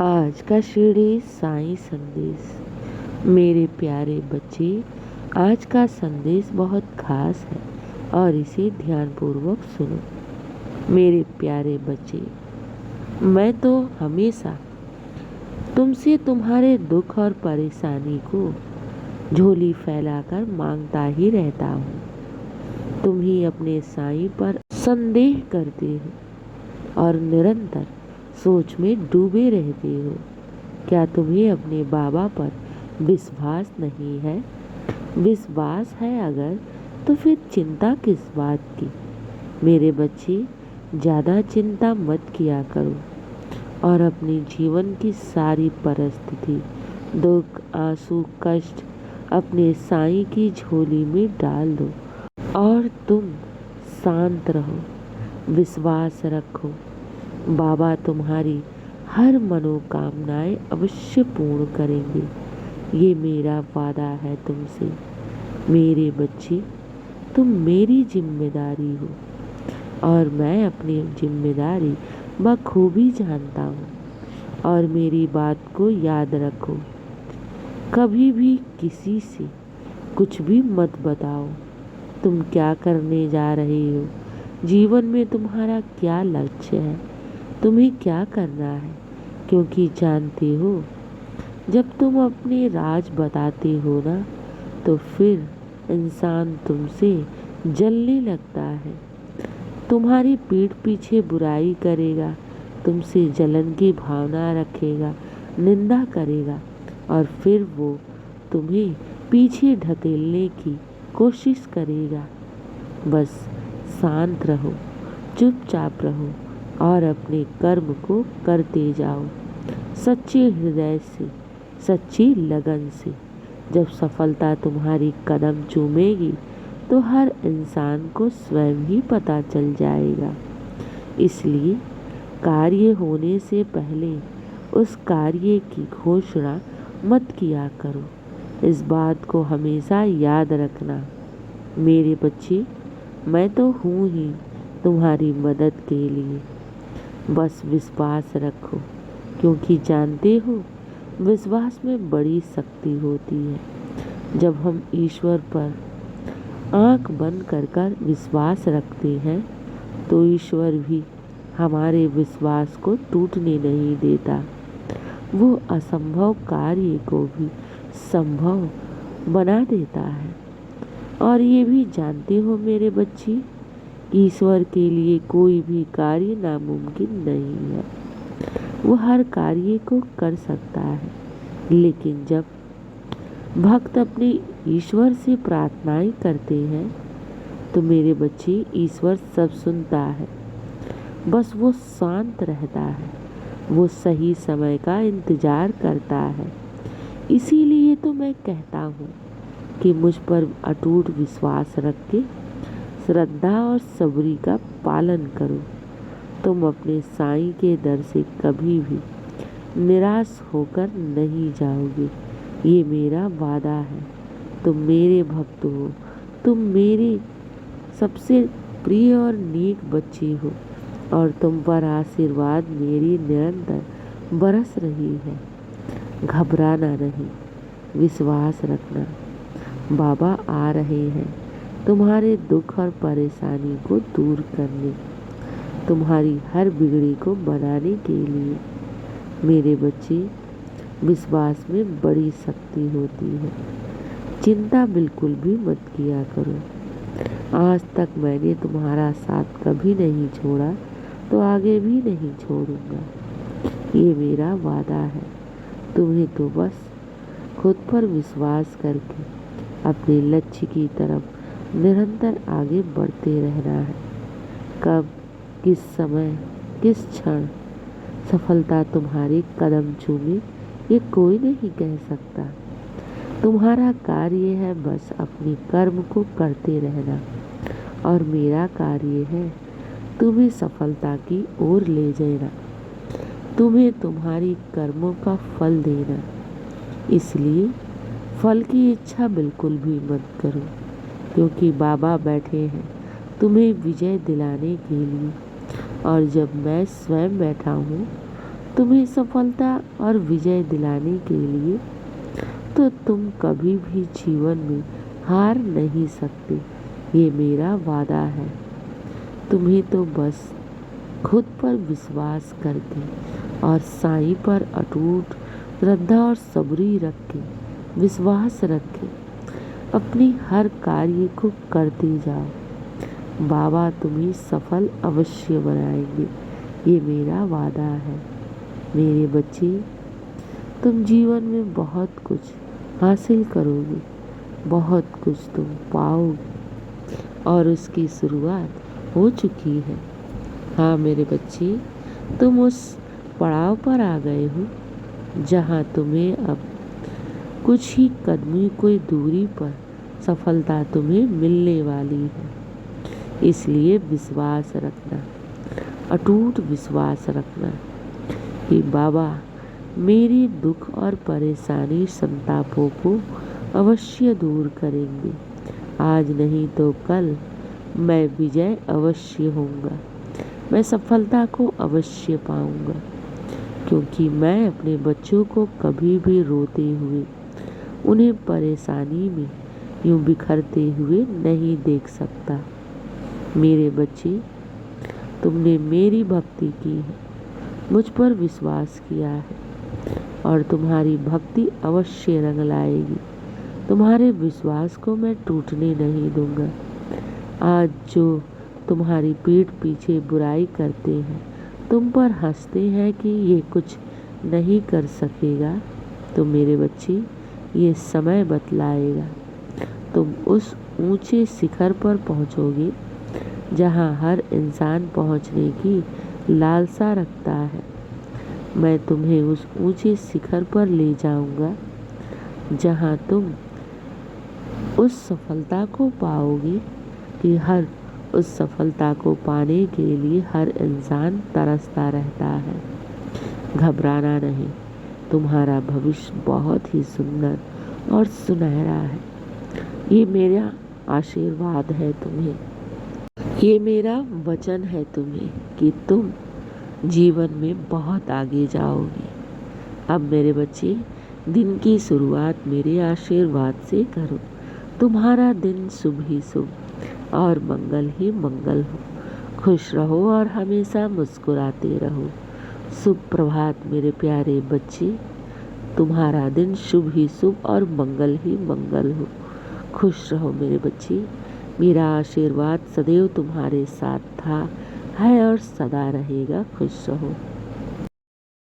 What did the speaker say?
आज का शिरडी साईं संदेश। मेरे प्यारे बच्चे, आज का संदेश बहुत खास है और इसे ध्यानपूर्वक सुनो। मेरे प्यारे बच्चे, मैं तो हमेशा तुमसे तुम्हारे दुख और परेशानी को झोली फैलाकर मांगता ही रहता हूँ। तुम ही अपने साईं पर संदेह करते हो और निरंतर सोच में डूबे रहते हो। क्या तुम्हें अपने बाबा पर विश्वास नहीं है? विश्वास है अगर, तो फिर चिंता किस बात की? मेरे बच्चे, ज़्यादा चिंता मत किया करो और अपने जीवन की सारी परिस्थिति, दुख, आंसू, कष्ट अपने साईं की झोली में डाल दो और तुम शांत रहो। विश्वास रखो, बाबा तुम्हारी हर मनोकामनाएं अवश्य पूर्ण करेंगे। ये मेरा वादा है तुमसे। मेरे बच्चे, तुम मेरी जिम्मेदारी हो और मैं अपनी जिम्मेदारी बखूबी जानता हूँ। और मेरी बात को याद रखो, कभी भी किसी से कुछ भी मत बताओ। तुम क्या करने जा रहे हो, जीवन में तुम्हारा क्या लक्ष्य है, तुम्हें क्या करना है, क्योंकि जानते हो जब तुम अपने राज बताते हो ना, तो फिर इंसान तुमसे जलने लगता है, तुम्हारी पीठ पीछे बुराई करेगा, तुमसे जलन की भावना रखेगा, निंदा करेगा और फिर वो तुम्हें पीछे ढकेलने की कोशिश करेगा। बस शांत रहो, चुपचाप रहो और अपने कर्म को करते जाओ, सच्चे हृदय से, सच्ची लगन से। जब सफलता तुम्हारी कदम चूमेगी तो हर इंसान को स्वयं ही पता चल जाएगा। इसलिए कार्य होने से पहले उस कार्य की घोषणा मत किया करो। इस बात को हमेशा याद रखना। मेरे बच्चे, मैं तो हूँ ही तुम्हारी मदद के लिए। बस विश्वास रखो, क्योंकि जानते हो विश्वास में बड़ी शक्ति होती है। जब हम ईश्वर पर आंख बंद कर विश्वास रखते हैं तो ईश्वर भी हमारे विश्वास को टूटने नहीं देता। वो असंभव कार्य को भी संभव बना देता है। और ये भी जानते हो मेरे बच्चे, ईश्वर के लिए कोई भी कार्य नामुमकिन नहीं है। वो हर कार्य को कर सकता है, लेकिन जब भक्त अपने ईश्वर से प्रार्थनाएं करते हैं तो मेरे बच्चे, ईश्वर सब सुनता है। बस वो शांत रहता है, वो सही समय का इंतजार करता है। इसीलिए तो मैं कहता हूँ कि मुझ पर अटूट विश्वास रख के श्रद्धा और सबरी का पालन करो। तुम अपने साईं के दर से कभी भी निराश होकर नहीं जाओगे, ये मेरा वादा है। तुम मेरे भक्त हो, तुम मेरे सबसे प्रिय और नेक बच्चे हो और तुम पर आशीर्वाद मेरी निरंतर बरस रही है। घबराना नहीं, विश्वास रखना। बाबा आ रहे हैं तुम्हारे दुख और परेशानी को दूर करने, तुम्हारी हर बिगड़ी को बनाने के लिए। मेरे बच्चे, विश्वास में बड़ी शक्ति होती है। चिंता बिल्कुल भी मत किया करो। आज तक मैंने तुम्हारा साथ कभी नहीं छोड़ा, तो आगे भी नहीं छोड़ूंगा। ये मेरा वादा है। तुम्हें तो बस खुद पर विश्वास करके अपने लक्ष्य की तरफ निरंतर आगे बढ़ते रहना है। कब, किस समय, किस क्षण सफलता तुम्हारे कदम चूमे, ये कोई नहीं कह सकता। तुम्हारा कार्य है बस अपने कर्म को करते रहना और मेरा कार्य है तुम्हें सफलता की ओर ले जाना, तुम्हें तुम्हारी कर्मों का फल देना। इसलिए फल की इच्छा बिल्कुल भी मत करो, क्योंकि बाबा बैठे हैं तुम्हें विजय दिलाने के लिए। और जब मैं स्वयं बैठा हूँ तुम्हें सफलता और विजय दिलाने के लिए, तो तुम कभी भी जीवन में हार नहीं सकते, ये मेरा वादा है। तुम्हें तो बस खुद पर विश्वास करके और साईं पर अटूट श्रद्धा और सबरी रख के, विश्वास रख के अपनी हर कार्य को करते जाओ। बाबा तुम्हें सफल अवश्य बनाएंगे, ये मेरा वादा है। मेरे बच्चे, तुम जीवन में बहुत कुछ हासिल करोगे, बहुत कुछ तुम पाओगे और उसकी शुरुआत हो चुकी है। हाँ मेरे बच्चे, तुम उस पड़ाव पर आ गए हो जहाँ तुम्हें अब कुछ ही कदमों की दूरी पर सफलता तुम्हें मिलने वाली है। इसलिए विश्वास रखना, अटूट विश्वास रखना कि बाबा मेरी दुख और परेशानी संतापों को अवश्य दूर करेंगे। आज नहीं तो कल मैं विजय अवश्य होऊंगा, मैं सफलता को अवश्य पाऊंगा, क्योंकि मैं अपने बच्चों को कभी भी रोते हुए, उन्हें परेशानी में यूं बिखरते हुए नहीं देख सकता। मेरे बच्चे, तुमने मेरी भक्ति की है, मुझ पर विश्वास किया है और तुम्हारी भक्ति अवश्य रंग लाएगी। तुम्हारे विश्वास को मैं टूटने नहीं दूंगा। आज जो तुम्हारी पीठ पीछे बुराई करते हैं, तुम पर हंसते हैं कि ये कुछ नहीं कर सकेगा, तो मेरे बच्चे ये समय बतलाएगा। तुम उस ऊंचे शिखर पर पहुंचोगे जहां हर इंसान पहुंचने की लालसा रखता है। मैं तुम्हें उस ऊंचे शिखर पर ले जाऊंगा जहां तुम उस सफलता को पाओगे कि उस सफलता को पाने के लिए हर इंसान तरसता रहता है। घबराना नहीं, तुम्हारा भविष्य बहुत ही सुंदर और सुनहरा है। ये मेरा आशीर्वाद है तुम्हें, ये मेरा वचन है तुम्हें कि तुम जीवन में बहुत आगे जाओगे। अब मेरे बच्चे, दिन की शुरुआत मेरे आशीर्वाद से करो। तुम्हारा दिन शुभ ही शुभ और मंगल ही मंगल हो। खुश रहो और हमेशा मुस्कुराते रहो। शुभ प्रभात मेरे प्यारे बच्चे, तुम्हारा दिन शुभ ही शुभ और मंगल ही मंगल हो। खुश रहो मेरे बच्चे, मेरा आशीर्वाद सदैव तुम्हारे साथ था, है और सदा रहेगा। खुश रहो।